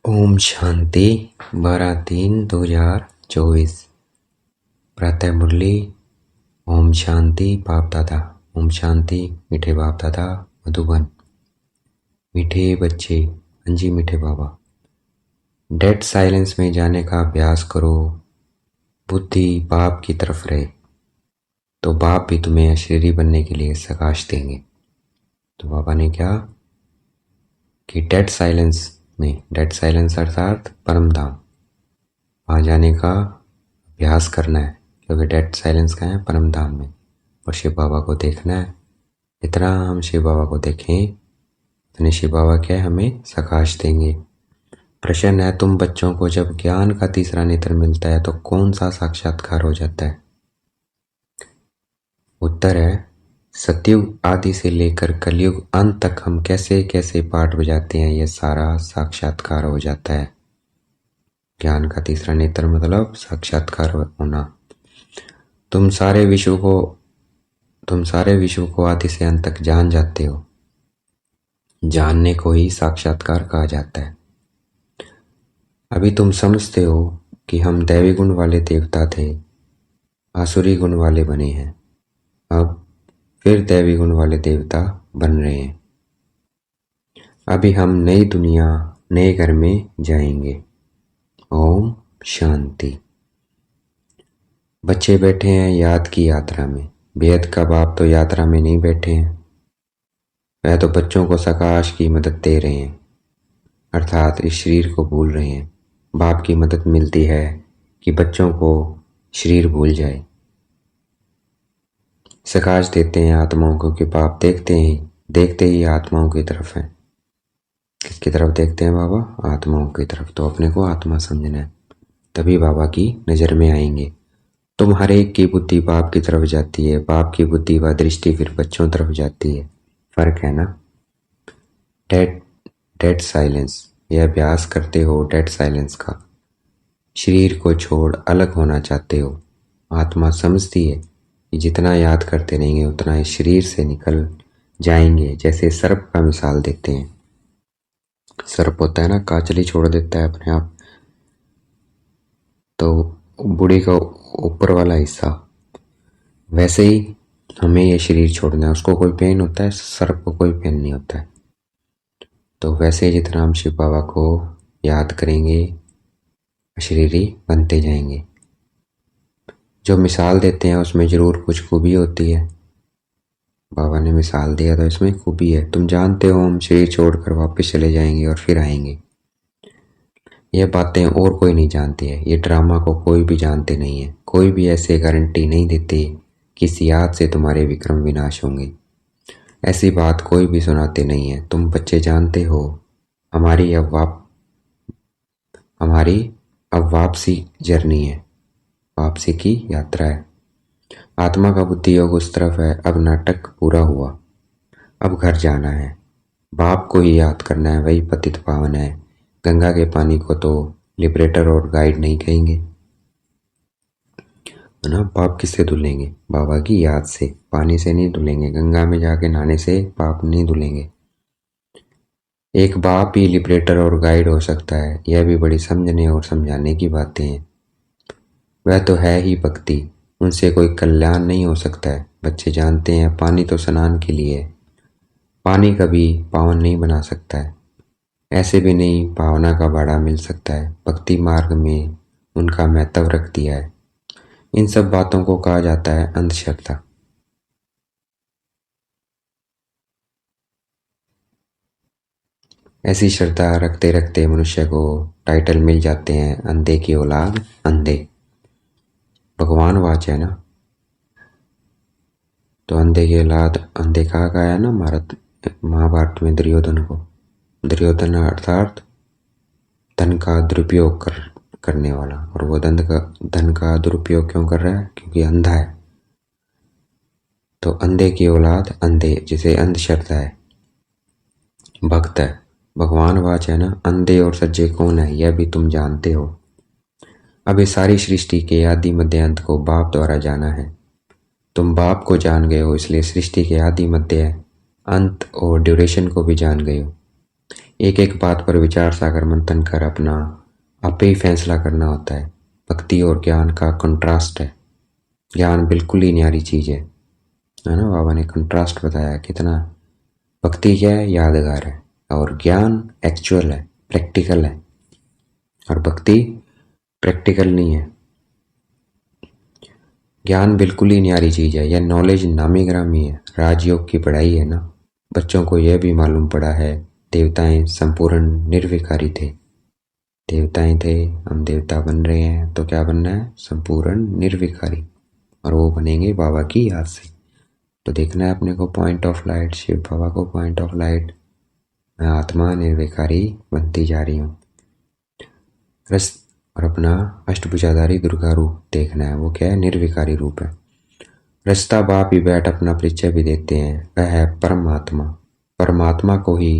ओम शांति 12/3/2024 प्रातः मुरली। ओम शांति बाप दादा। ओम शांति मीठे बाप दादा मधुबन। मीठे बच्चे, हाँ जी मीठे बाबा। डेड साइलेंस में जाने का अभ्यास करो। बुद्धि बाप की तरफ रहे तो बाप भी तुम्हें अशरीरी बनने के लिए सकाश देंगे। तो बाबा ने क्या कि डेड साइलेंस अर्थात परम धाम, वहाँ जाने का अभ्यास करना है, क्योंकि डेड साइलेंस का है परम धाम में। और शिव बाबा को देखना है। जितना हम शिव बाबा को देखें उतने शिव बाबा क्या है हमें सकाश देंगे। प्रश्न है, तुम बच्चों को जब ज्ञान का तीसरा नेत्र मिलता है तो कौन सा साक्षात्कार हो जाता है? उत्तर है, सतयुग आदि से लेकर कलयुग अंत तक हम कैसे कैसे पाठ बजाते हैं, यह सारा साक्षात्कार हो जाता है। ज्ञान का तीसरा नेत्र मतलब साक्षात्कार होना। तुम सारे विश्व को आदि से अंत तक जान जाते हो। जानने को ही साक्षात्कार कहा जाता है। अभी तुम समझते हो कि हम दैवी गुण वाले देवता थे, आसुरी गुण वाले बने हैं, अब फिर दैवी गुण वाले देवता बन रहे हैं। अभी हम नई दुनिया नए घर में जाएंगे। ओम शांति। बच्चे बैठे हैं याद की यात्रा में। बेहद का बाप तो यात्रा में नहीं बैठे हैं, वह तो बच्चों को सकाश की मदद दे रहे हैं, अर्थात इस शरीर को भूल रहे हैं। बाप की मदद मिलती है कि बच्चों को शरीर भूल जाए। सकाश देते हैं आत्माओं को कि बाप देखते ही आत्माओं की तरफ है। किसकी तरफ देखते हैं बाबा? आत्माओं की तरफ। तो अपने को आत्मा समझना है, तभी बाबा की नज़र में आएंगे। तुम हर एक की बुद्धि बाप की तरफ जाती है, बाप की बुद्धि व दृष्टि फिर बच्चों तरफ जाती है। फर्क है ना। डेड साइलेंस, यह अभ्यास करते हो डेड साइलेंस का। शरीर को छोड़ अलग होना चाहते हो। आत्मा समझती है कि जितना याद करते रहेंगे उतना इस शरीर से निकल जाएंगे। जैसे सर्प का मिसाल देते हैं। सर्प होता है ना, काचली छोड़ देता है अपने आप, तो बॉडी का ऊपर वाला हिस्सा, वैसे ही हमें ये शरीर छोड़ना है। उसको कोई पेन होता है, सर्प को कोई पेन नहीं होता है। तो वैसे जितना हम शिव बाबा को याद करेंगे अशरीरी बनते जाएंगे। जो मिसाल देते हैं उसमें जरूर कुछ खूबी होती है। बाबा ने मिसाल दिया तो इसमें खूबी है। तुम जानते हो हम शरीर छोड़कर वापस चले जाएंगे और फिर आएंगे। ये बातें और कोई नहीं जानती है। ये ड्रामा को कोई भी जानते नहीं है। कोई भी ऐसे गारंटी नहीं देते कि इस याद से तुम्हारे विक्रम विनाश होंगे। ऐसी बात कोई भी सुनाते नहीं है। तुम बच्चे जानते हो हमारी अब वापसी जर्नी है, वापसी की यात्रा है। आत्मा का बुद्धि योग उस तरफ है। अब नाटक पूरा हुआ, अब घर जाना है। बाप को ही याद करना है, वही पतित पावन है। गंगा के पानी को तो लिबरेटर और गाइड नहीं कहेंगे, है ना। पाप किससे धुलेंगे? बाबा की याद से। पानी से नहीं धुलेंगे, गंगा में जाके नहाने से पाप नहीं धुलेंगे। एक बाप ही लिबरेटर और गाइड हो सकता है। यह भी बड़ी समझने और समझाने की बातें हैं। वह तो है ही भक्ति, उनसे कोई कल्याण नहीं हो सकता है। बच्चे जानते हैं पानी तो स्नान के लिए है, पानी कभी पावन नहीं बना सकता है। ऐसे भी नहीं भावना का बाड़ा मिल सकता है। भक्ति मार्ग में उनका महत्व रख दिया है। इन सब बातों को कहा जाता है अंधश्रद्धा। ऐसी श्रद्धा रखते रखते मनुष्य को टाइटल मिल जाते हैं, अंधे की औलाद अंधे। भगवान वाच है ना। तो अंधे की औलाद अंधे कहा गया है ना महाभारत में दुर्योधन को। दुर्योधन अर्थात धन का दुरुपयोग करने वाला। और वो धन का दुरुपयोग क्यों कर रहा है? क्योंकि अंधा है। तो अंधे की औलाद अंधे, जिसे अंधश्रद्धा है, भक्त है। भगवान वाच है ना, अंधे और सज्जे कौन है यह भी तुम जानते हो। अब इस सारी सृष्टि के आदि मध्य अंत को बाप द्वारा जाना है। तुम बाप को जान गए हो, इसलिए सृष्टि के आदि मध्य अंत और ड्यूरेशन को भी जान गए हो। एक एक बात पर विचार सागर मंथन कर अपना आपे ही फैसला करना होता है। भक्ति और ज्ञान का कंट्रास्ट है। ज्ञान बिल्कुल ही न्यारी चीज है ना। बाबा ने कंट्रास्ट बताया कितना। भक्ति क्या है? यादगार है। और ज्ञान एक्चुअल है, प्रैक्टिकल है। और भक्ति प्रैक्टिकल नहीं है। ज्ञान बिल्कुल ही न्यारी चीज है। यह नॉलेज नामी ग्रामी है। राजयोग की पढ़ाई है ना। बच्चों को यह भी मालूम पड़ा है देवताएं संपूर्ण निर्विकारी थे। देवताएं थे, हम देवता बन रहे हैं तो क्या बनना है? संपूर्ण निर्विकारी। और वो बनेंगे बाबा की याद से। तो देखना है अपने को पॉइंट ऑफ लाइट, शिव बाबा को पॉइंट ऑफ लाइट। मैं आत्मा निर्विकारी बनती जा रही हूँ। रस और अपना अष्टभुजाधारी दुर्गा रूप देखना है। वो क्या है? निर्विकारी रूप है। रस्ता बाप ही बैठ अपना परिचय भी देते हैं। वह है परमात्मा। परमात्मा को ही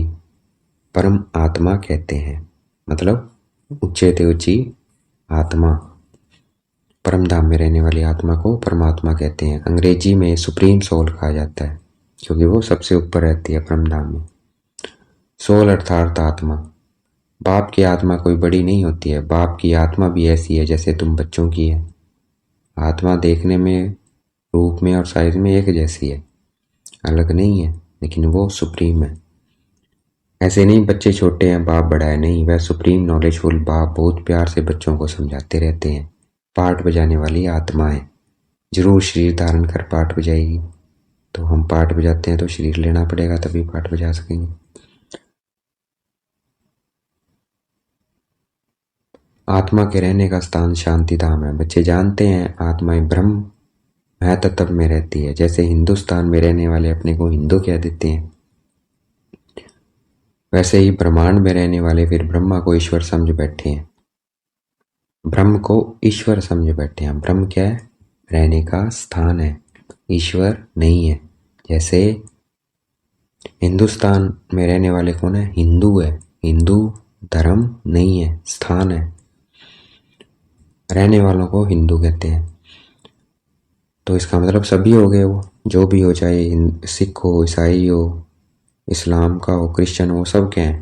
परम आत्मा कहते हैं। मतलब ऊंचे से ऊंची आत्मा। परम धाम में रहने वाली आत्मा को परमात्मा कहते हैं। अंग्रेजी में सुप्रीम सोल कहा जाता है क्योंकि वो सबसे ऊपर रहती है परम धाम में। सोल अर्थात आत्मा। बाप की आत्मा कोई बड़ी नहीं होती है। बाप की आत्मा भी ऐसी है जैसे तुम बच्चों की है। आत्मा देखने में, रूप में और साइज में एक जैसी है, अलग नहीं है, लेकिन वो सुप्रीम है। ऐसे नहीं बच्चे छोटे हैं बाप बड़ा है, नहीं। वह सुप्रीम नॉलेजफुल बाप बहुत प्यार से बच्चों को समझाते रहते हैं। पाठ बजाने वाली आत्मा है। जरूर शरीर धारण कर पाठ बजाएगी। तो हम पाठ बजाते हैं तो शरीर लेना पड़ेगा तभी पाठ बजा सकेंगे। आत्मा के रहने का स्थान शांति धाम है। बच्चे जानते हैं आत्माएं ब्रह्म है तत्व में रहती है। जैसे हिंदुस्तान में रहने वाले अपने को हिंदू कह देते हैं, वैसे ही ब्रह्मांड में रहने वाले फिर ब्रह्मा को ईश्वर समझ बैठे हैं। ब्रह्म को ईश्वर समझ बैठे हैं। ब्रह्म क्या है? रहने का स्थान है, ईश्वर नहीं है। जैसे हिंदुस्तान में रहने वाले कौन है? हिंदू है। हिंदू धर्म नहीं है, स्थान है। रहने वालों को हिंदू कहते हैं। तो इसका मतलब सभी हो गए, वो जो भी हो, चाहे सिख हो, ईसाई हो, इस्लाम का हो, क्रिश्चियन हो, सब क्या है?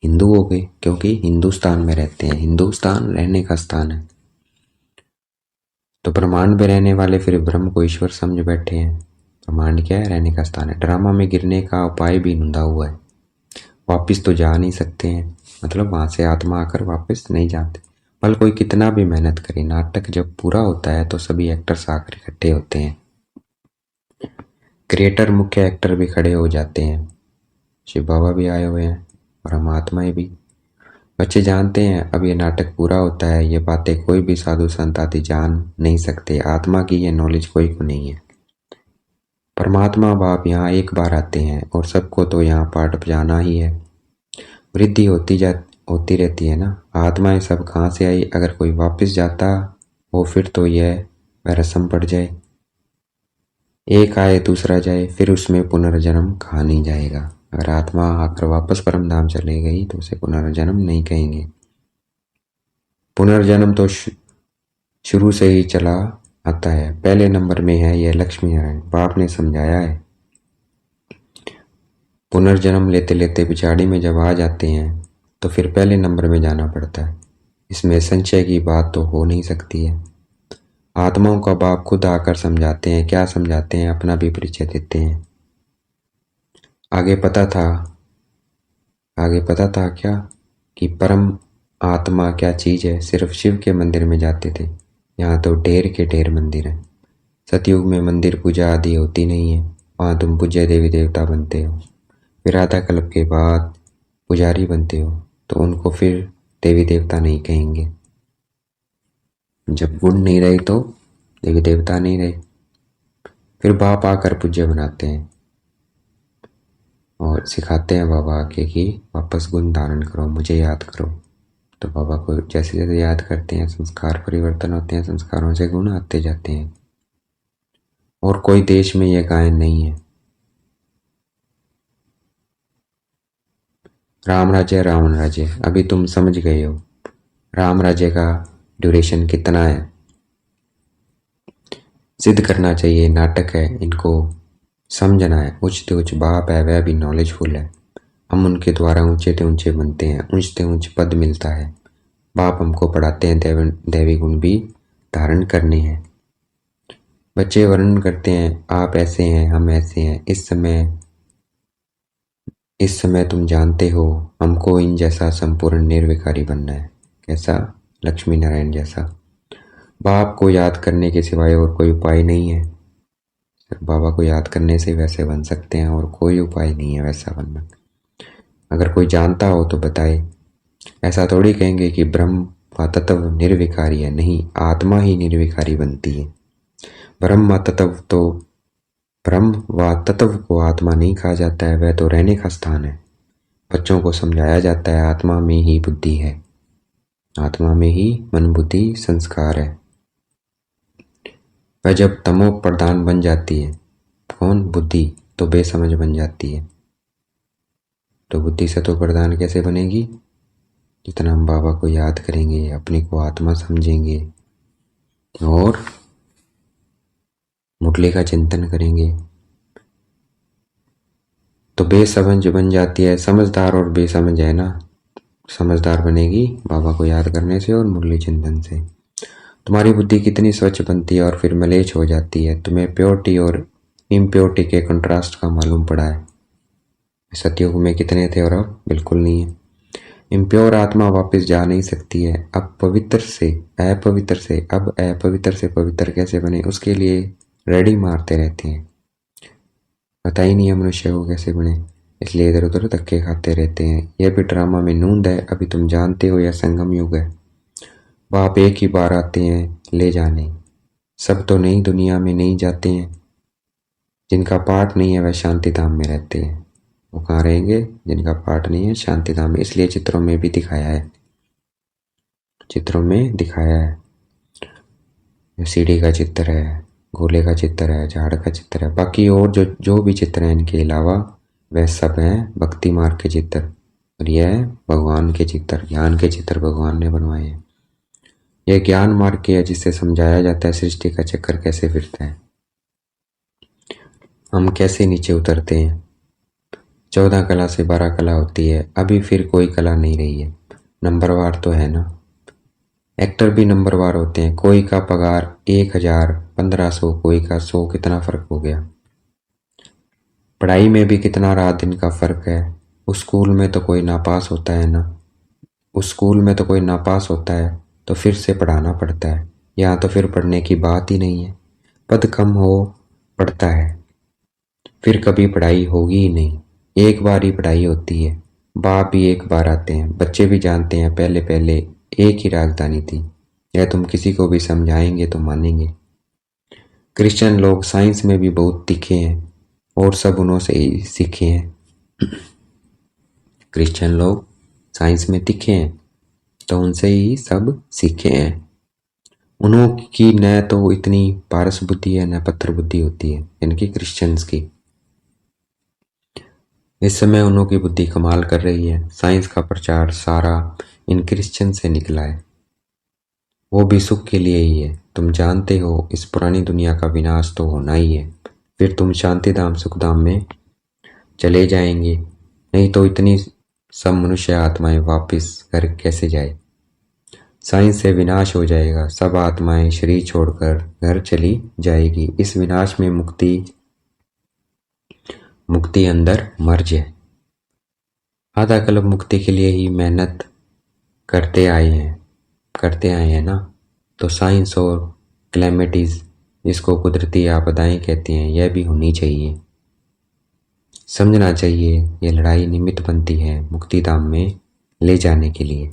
हिंदू हो गए क्योंकि हिंदुस्तान में रहते हैं। हिंदुस्तान रहने का स्थान है। तो ब्रह्मांड में रहने वाले फिर ब्रह्म को ईश्वर समझ बैठे हैं। ब्रह्मांड क्या है? रहने का स्थान है। ड्रामा में गिरने का उपाय भी ढूंढा हुआ है। वापिस तो जा नहीं सकते हैं, मतलब वहां से आत्मा आकर वापस नहीं जाते। भले कोई कितना भी मेहनत करे, नाटक जब पूरा होता है तो सभी एक्टर्स आकर इकट्ठे होते हैं। क्रिएटर, मुख्य एक्टर भी खड़े हो जाते हैं। शिव बाबा भी आए हुए हैं और हम आत्माएं भी। बच्चे जानते हैं अब ये नाटक पूरा होता है। ये बातें कोई भी साधु संत आदि जान नहीं सकते। आत्मा की ये नॉलेज कोई को नहीं है। परमात्मा बाप यहाँ एक बार आते हैं और सबको तो यहाँ पाठ बजाना ही है। वृद्धि होती रहती है ना। आत्माएं सब कहाँ से आई? अगर कोई वापस जाता हो फिर तो यह वह रस्म पड़ जाए। एक आए दूसरा जाए, फिर उसमें पुनर्जन्म कहा नहीं जाएगा। अगर आत्मा आकर वापस परम धाम चले गई तो उसे पुनर्जन्म नहीं कहेंगे। पुनर्जन्म तो शुरू से ही चला आता है। पहले नंबर में है यह लक्ष्मी नारायण। बाप ने समझाया है। पुनर्जन्म लेते लेते पिछाड़ी में जब आ जाते हैं तो फिर पहले नंबर में जाना पड़ता है। इसमें संशय की बात तो हो नहीं सकती है। आत्माओं का बाप खुद आकर समझाते हैं। क्या समझाते हैं? अपना भी परिचय देते हैं। आगे पता था क्या कि परम आत्मा क्या चीज है? सिर्फ शिव के मंदिर में जाते थे। यहाँ तो ढेर के ढेर मंदिर हैं। सतयुग में मंदिर पूजा आदि होती नहीं है। वहाँ तुम पूज्य देवी देवता बनते हो। फिर आधा कल्प के बाद पुजारी बनते हो तो उनको फिर देवी देवता नहीं कहेंगे। जब गुण नहीं रहे तो देवी देवता नहीं रहे। फिर बाप आकर पूज्य बनाते हैं और सिखाते हैं बाबा आके कि वापस गुण धारण करो, मुझे याद करो। तो बाबा को जैसे जैसे याद करते हैं संस्कार परिवर्तन होते हैं, संस्कारों से गुण आते जाते हैं। और कोई देश में यह गायन नहीं है। राम राज्य रावण राज्य अभी तुम समझ गए हो। राम राज्य का ड्यूरेशन कितना है? सिद्ध करना चाहिए। नाटक है, इनको समझना है। उच्च बाप है, वह भी नॉलेजफुल है। हम उनके द्वारा ऊंचे से ऊंचे बनते हैं, ऊंचे ऊंचे पद मिलता है। बाप हमको पढ़ाते हैं दैवी गुण भी धारण करने हैं। बच्चे वर्णन करते हैं, आप ऐसे हैं, हम ऐसे हैं। इस समय तुम जानते हो हमको इन जैसा संपूर्ण निर्विकारी बनना है। कैसा? लक्ष्मी नारायण जैसा। बाप को याद करने के सिवाय और कोई उपाय नहीं है। सिर्फ बाबा को याद करने से वैसे बन सकते हैं और कोई उपाय नहीं है वैसा बनना। अगर कोई जानता हो तो बताए। ऐसा थोड़ी कहेंगे कि ब्रह्म व तत्व निर्विकारी है। नहीं, आत्मा ही निर्विकारी बनती है। ब्रह्म व तत्व को आत्मा नहीं कहा जाता है, वह तो रहने का स्थान है। बच्चों को समझाया जाता है आत्मा में ही बुद्धि है, आत्मा में ही मन बुद्धि संस्कार है। वह जब तमो प्रधान बन जाती है, कौन? बुद्धि, तो बेसमझ बन जाती है। तो बुद्धि सतो प्रधान कैसे बनेगी? जितना हम बाबा को याद करेंगे, अपने को आत्मा समझेंगे और मुरली का चिंतन करेंगे तो बेसमझ बन जाती है। समझदार और बेसमझ है ना। समझदार बनेगी बाबा को याद करने से और मुरली चिंतन से। तुम्हारी बुद्धि कितनी स्वच्छ बनती है और फिर मलेच्छ हो जाती है। तुम्हें प्योरिटी और इम्प्योरिटी के कंट्रास्ट का मालूम पड़ा है। सतयुग में कितने थे और अब बिल्कुल नहीं है। इम्प्योर आत्मा वापस जा नहीं सकती है। अब अपवित्र से पवित्र कैसे बने, उसके लिए रेडी मारते रहते हैं। पता ही नहीं है मनुष्य को कैसे बने, इसलिए इधर उधर धक्के खाते रहते हैं। यह भी ड्रामा में नूंद है। अभी तुम जानते हो यह संगम युग है। बाप एक ही बार आते हैं ले जाने। सब तो नई दुनिया में नहीं जाते हैं। जिनका पाठ नहीं है वह शांति धाम में रहते हैं। वो कहाँ रहेंगे? जिनका पाठ नहीं है शांति धाम में। इसलिए चित्रों में भी दिखाया है, सीढ़ी का चित्र है, गोले का चित्र है, झाड़ का चित्र है। बाकी और जो भी चित्र हैं इनके अलावा वह सब हैं भक्ति मार्ग के चित्र। और यह है भगवान के चित्र, ज्ञान के चित्र भगवान ने बनवाए हैं। यह ज्ञान मार्ग के है जिससे समझाया जाता है सृष्टि का चक्कर कैसे फिरता है, हम कैसे नीचे उतरते हैं। 14 कला से 12 कला होती है, अभी फिर कोई कला नहीं रही है। नंबरवार तो है ना, एक्टर भी नंबरवार होते हैं। कोई का पगार 1000, 1500, कोई का 100, कितना फर्क हो गया। पढ़ाई में भी कितना रात दिन का फर्क है। उस स्कूल में तो कोई नापास होता है तो फिर से पढ़ाना पड़ता है। यहाँ तो फिर पढ़ने की बात ही नहीं है। पद कम हो पढ़ता है, फिर कभी पढ़ाई होगी ही नहीं। एक बार ही पढ़ाई होती है। बाप भी एक बार आते हैं। बच्चे भी जानते हैं पहले पहले एक ही राजधानी थी। यह तुम किसी को भी समझाएंगे तो मानेंगे। क्रिश्चियन लोग साइंस में भी बहुत तीखे हैं और सब उन्हों से ही सीखे हैं। क्रिश्चियन लोग साइंस में तीखे हैं तो उनसे ही सब सीखे हैं। उन्हों की न तो इतनी पारस बुद्धि है न पत्थर बुद्धि होती है, इनकी क्रिश्चियंस की। इस समय उन्हों की बुद्धि कमाल कर रही है। साइंस का प्रचार सारा इन क्रिश्चियन से निकला है, वो भी सुख के लिए ही है। तुम जानते हो इस पुरानी दुनिया का विनाश तो होना ही है, फिर तुम शांति धाम सुख धाम में चले जाएंगे। नहीं तो इतनी सब मनुष्य आत्माएं वापस घर कैसे जाए। साइंस से विनाश हो जाएगा, सब आत्माएं शरीर छोड़कर घर चली जाएगी। इस विनाश में मुक्ति अंदर मर्ज है। आधा कल्प मुक्ति के लिए ही मेहनत करते आए हैं ना। तो साइंस और क्लैमिटीज, जिसको कुदरती आपदाएं कहते हैं, यह भी होनी चाहिए। समझना चाहिए ये लड़ाई निमित्त बनती है मुक्ति धाम में ले जाने के लिए।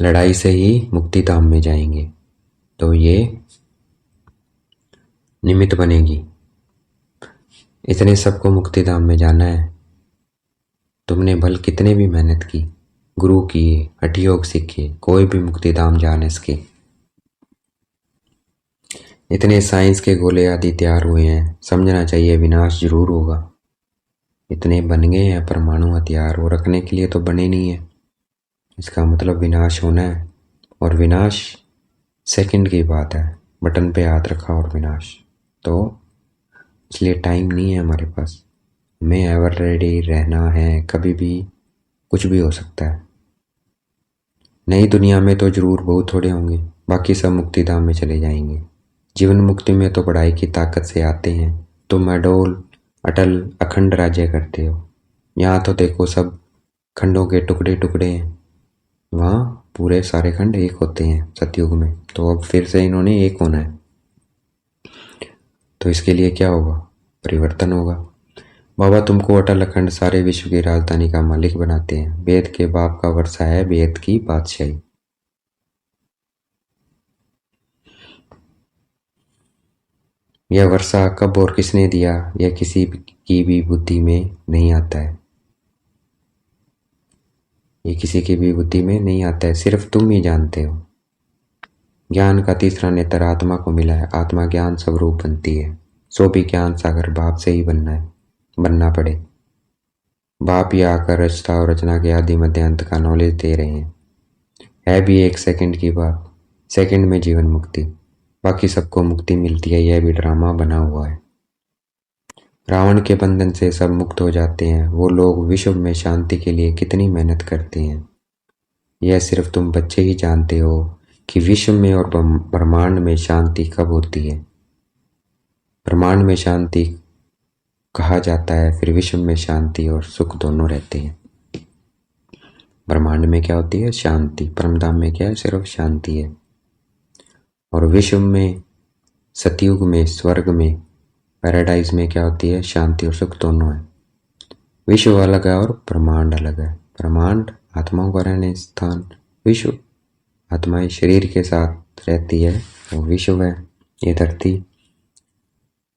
लड़ाई से ही मुक्ति धाम में जाएंगे तो ये निमित्त बनेगी। इतने सबको मुक्ति धाम में जाना है। तुमने भल कितने भी मेहनत की, गुरु किए, हठयोग सीखे, कोई भी मुक्ति धाम जा न सके। इतने साइंस के गोले आदि तैयार हुए हैं, समझना चाहिए विनाश जरूर होगा। इतने बन गए हैं परमाणु हथियार, वो रखने के लिए तो बने नहीं है। इसका मतलब विनाश होना है, और विनाश सेकंड की बात है। बटन पे हाथ रखा और विनाश। तो इसलिए टाइम नहीं है हमारे पास। हमें एवर रेडी रहना है, कभी भी कुछ भी हो सकता है। नई दुनिया में तो जरूर बहुत थोड़े होंगे, बाकी सब मुक्ति धाम में चले जाएंगे। जीवन मुक्ति में तो पढ़ाई की ताकत से आते हैं। तुम अडोल अटल अखंड राज्य करते हो। यहाँ तो देखो सब खंडों के टुकड़े टुकड़े हैं, वहाँ पूरे सारे खंड एक होते हैं सतयुग में। तो अब फिर से इन्होंने एक होना है, तो इसके लिए क्या होगा? परिवर्तन होगा। बाबा तुमको अटल अखंड सारे विश्व की राजधानी का मालिक बनाते हैं। वेद के बाप का वर्षा है वेद की बादशाही। यह वर्षा कब और किसने दिया, यह किसी की भी बुद्धि में नहीं आता है। ये किसी की भी बुद्धि में नहीं आता है, सिर्फ तुम ही जानते हो। ज्ञान का तीसरा नेत्र आत्मा को मिला है। आत्मा ज्ञान स्वरूप बनती है। सो भी ज्ञान सागर बाप से ही बनना पड़े। बाप ही आकर रचता और रचना के आदि मध्य अंत का नॉलेज दे रहे हैं। है भी एक सेकंड की बात, सेकंड में जीवन मुक्ति। बाकी सबको मुक्ति मिलती है, यह भी ड्रामा बना हुआ है। रावण के बंधन से सब मुक्त हो जाते हैं। वो लोग विश्व में शांति के लिए कितनी मेहनत करते हैं, यह सिर्फ तुम बच्चे ही जानते हो कि विश्व में और ब्रह्मांड में शांति कब होती है। ब्रह्मांड में शांति कहा जाता है, फिर विश्व में शांति और सुख दोनों रहते हैं। ब्रह्मांड में क्या होती है? शांति। परमधाम में क्या है? सिर्फ शांति है। और विश्व में, सतयुग में, स्वर्ग में, पैराडाइज में क्या होती है? शांति और सुख दोनों है। विश्व अलग है और ब्रह्मांड अलग है। ब्रह्मांड आत्माओं का रहने स्थान, विश्व आत्माएं शरीर के साथ रहती है, वो विश्व है। ये धरती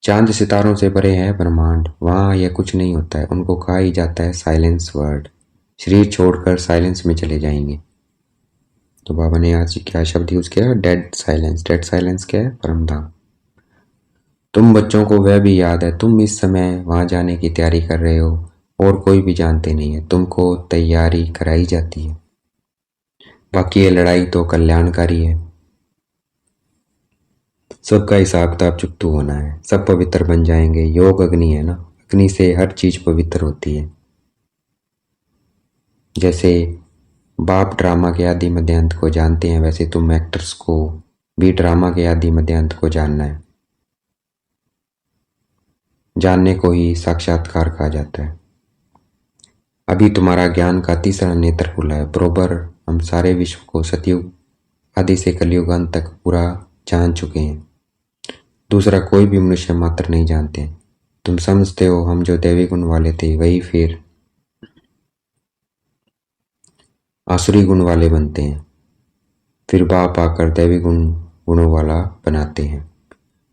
चांद सितारों से परे है ब्रह्मांड, वहाँ यह कुछ नहीं होता है। उनको कहा ही जाता है साइलेंस वर्ड। शरीर छोड़कर साइलेंस में चले जाएंगे। तो बाबा ने आज क्या शब्द यूज किया? Dead silence. डेड साइलेंस क्या है? परमधाम। तुम बच्चों को वह भी याद है, तुम इस समय वहां जाने की तैयारी कर रहे हो और कोई भी जानते नहीं है। तुमको तैयारी कराई जाती है। बाकी ये लड़ाई तो कल्याणकारी है। सबका हिसाब किताब चुकतू होना है, सब पवित्र बन जाएंगे। योग अग्नि है ना, अग्नि से हर चीज पवित्र होती है। जैसे बाप ड्रामा के आदि मध्य अंत को जानते हैं, वैसे तुम एक्टर्स को भी ड्रामा के आदि मध्य अंत को जानना है। जानने को ही साक्षात्कार कहा जाता है। अभी तुम्हारा ज्ञान का तीसरा नेत्र खुला है। बरोबर हम सारे विश्व को सतयुग आदि से कलयुग अंत तक पूरा जान चुके हैं। दूसरा कोई भी मनुष्य मात्र नहीं जानते। तुम समझते हो हम जो दैवी गुण वाले थे वही फिर आसुरी गुण वाले बनते हैं। फिर बाप आकर दैवी गुणों वाला बनाते हैं।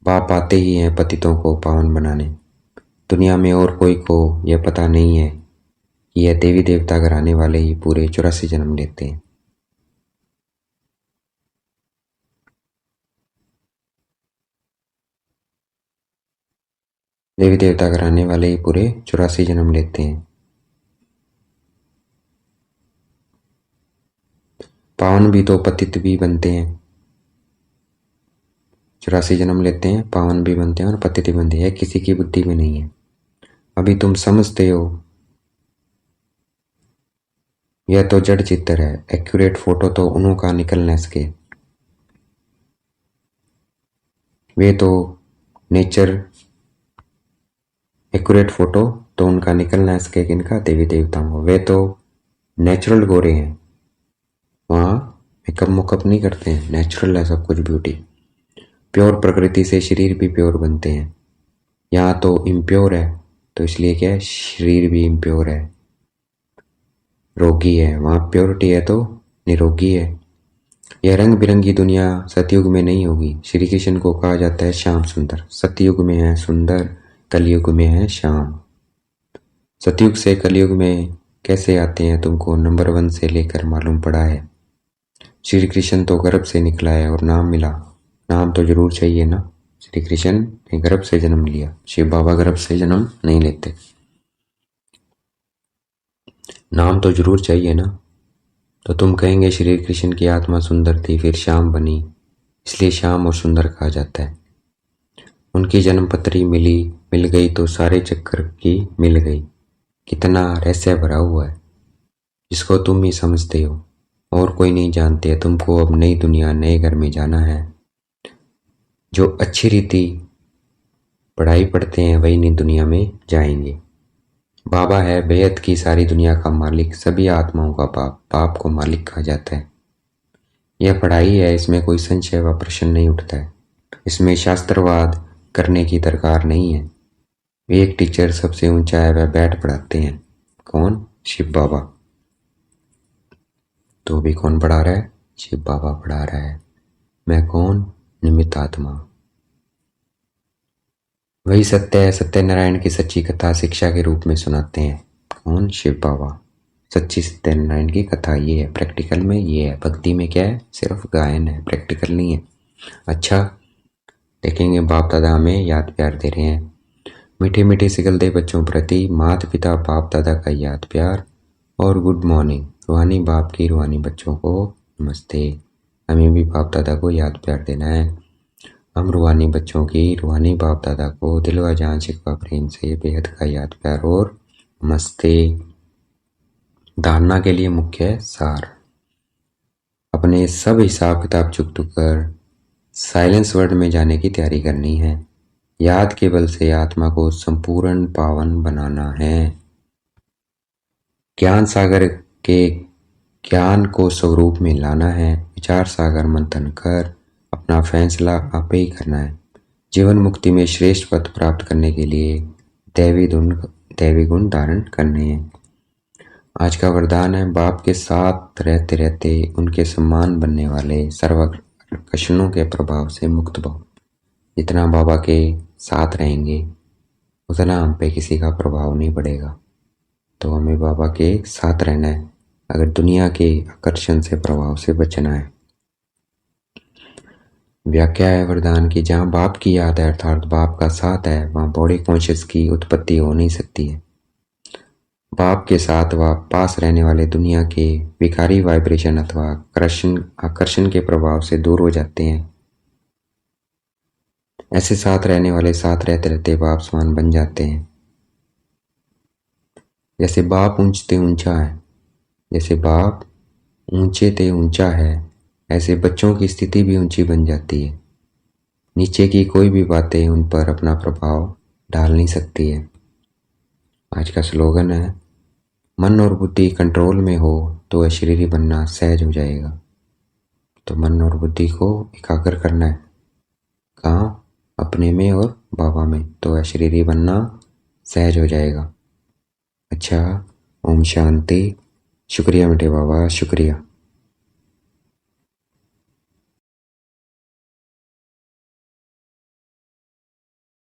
बाप आते ही हैं पतितों को पावन बनाने। दुनिया में और कोई को यह पता नहीं है कि यह देवी देवता घराने वाले ही पूरे 84 जन्म लेते हैं। देवी देवता घराने वाले ही पूरे 84 जन्म लेते हैं। पावन भी तो पतित भी बनते हैं। 84 जन्म लेते हैं, पावन भी बनते हैं और पतित भी बनते हैं। यह किसी की बुद्धि में नहीं है। अभी तुम समझते हो यह तो जड़ चित्र है। एक्यूरेट फोटो तो उन्हों का निकल न सके। वे तो नेचर एक्यूरेट फोटो तो उनका निकल ना सके। किनका? देवी देवताओं को। वे तो नेचुरल गोरे हैं, वहाँ मेकअप मुकअप नहीं करते हैं। नेचुरल है सब कुछ, ब्यूटी। प्योर प्रकृति से शरीर भी प्योर बनते हैं। यहाँ तो इम्प्योर है, तो इसलिए क्या है? शरीर भी इम्प्योर है, रोगी है। वहाँ प्योरिटी है तो निरोगी है। यह रंग बिरंगी दुनिया सतयुग में नहीं होगी। श्री कृष्ण को कहा जाता है श्याम सुंदर। सतयुग में है सुंदर, कलयुग में है श्याम। सतयुग से कलयुग में कैसे आते हैं तुमको नंबर 1 से लेकर मालूम पड़ा है। श्री कृष्ण तो गर्भ से निकला है और नाम मिला। नाम तो जरूर चाहिए ना। श्री कृष्ण ने गर्भ से जन्म लिया, शिव बाबा गर्भ से जन्म नहीं लेते। नाम तो जरूर चाहिए ना। तो तुम कहेंगे श्री कृष्ण की आत्मा सुंदर थी, फिर श्याम बनी, इसलिए श्याम और सुंदर कहा जाता है। उनकी जन्मपत्री मिल गई तो सारे चक्कर की मिल गई। कितना रहस्य भरा हुआ है, जिसको तुम ही समझते हो और कोई नहीं जानते। तुमको अब नई दुनिया, नए घर में जाना है। जो अच्छी रीति पढ़ाई पढ़ते हैं वही नई दुनिया में जाएंगे। बाबा है बेहद की सारी दुनिया का मालिक, सभी आत्माओं का बाप। बाप को मालिक कहा जाता है। यह पढ़ाई है, इसमें कोई संशय व प्रश्न नहीं उठता है। इसमें शास्त्रवाद करने की दरकार नहीं है। एक टीचर सबसे ऊंचा है, वह बैठ पढ़ाते हैं। कौन? शिव बाबा। तो भी कौन पढ़ा रहा है? शिव बाबा पढ़ा रहा है। मैं कौन? निमित्त आत्मा। वही सत्य है। सत्यनारायण की सच्ची कथा शिक्षा के रूप में सुनाते हैं। कौन? शिव बाबा। सच्ची सत्यनारायण की कथा ये है, प्रैक्टिकल में ये है। भक्ति में क्या है? सिर्फ गायन है, प्रैक्टिकल नहीं है। अच्छा, देखेंगे बाप दादा हमें याद प्यार दे रहे हैं। मीठे मीठे सिगलते बच्चों प्रति माता पिता बाप दादा का याद प्यार और गुड मॉर्निंग। रूहानी बाप की रूहानी बच्चों को नमस्ते। हमें भी बाप दादा को याद प्यार देना है। हम रूहानी बच्चों की रूहानी बाप दादा को दिल व जान शिकवा प्रेम से बेहद का याद प्यार और नमस्ते। धारणा के लिए मुख्य सार। अपने सब हिसाब किताब चुक कर साइलेंस वर्ल्ड में जाने की तैयारी करनी है। याद के बल से आत्मा को संपूर्ण पावन बनाना है। ज्ञान सागर के ज्ञान को स्वरूप में लाना है। विचार सागर मंथन कर अपना फैसला आप ही करना है। जीवन मुक्ति में श्रेष्ठ पद प्राप्त करने के लिए दैवी गुण धारण करने हैं। आज का वरदान है, बाप के साथ रहते रहते उनके सम्मान बनने वाले सर्वाकर्षणों के प्रभाव से मुक्त भव। जितना बाबा के साथ रहेंगे उतना हम पे किसी का प्रभाव नहीं पड़ेगा। तो हमें बाबा के साथ रहना है अगर दुनिया के आकर्षण से प्रभाव से बचना है। व्याख्या है वरदान की, जहाँ बाप की याद है अर्थात बाप का साथ है, वहाँ बॉडी कॉन्शियस की उत्पत्ति हो नहीं सकती है। बाप के साथ व पास रहने वाले दुनिया के विकारी वाइब्रेशन अथवा आकर्षण के प्रभाव से दूर हो जाते हैं। ऐसे साथ रहने वाले साथ रहते रहते बाप समान बन जाते हैं। जैसे बाप ऊंचते ऊंचा है, जैसे बाप ऊंचे ते ऊंचा है, ऐसे बच्चों की स्थिति भी ऊंची बन जाती है। नीचे की कोई भी बातें उन पर अपना प्रभाव डाल नहीं सकती है। आज का स्लोगन है, मन और बुद्धि कंट्रोल में हो तो अशरीरी बनना सहज हो जाएगा। तो मन और बुद्धि को एकाग्र करना है। कहाँ? अपने में और बाबा में, तो अशरीरी बनना सहज हो जाएगा। अच्छा, ओम शांति। शुक्रिया मीठे बाबा, शुक्रिया।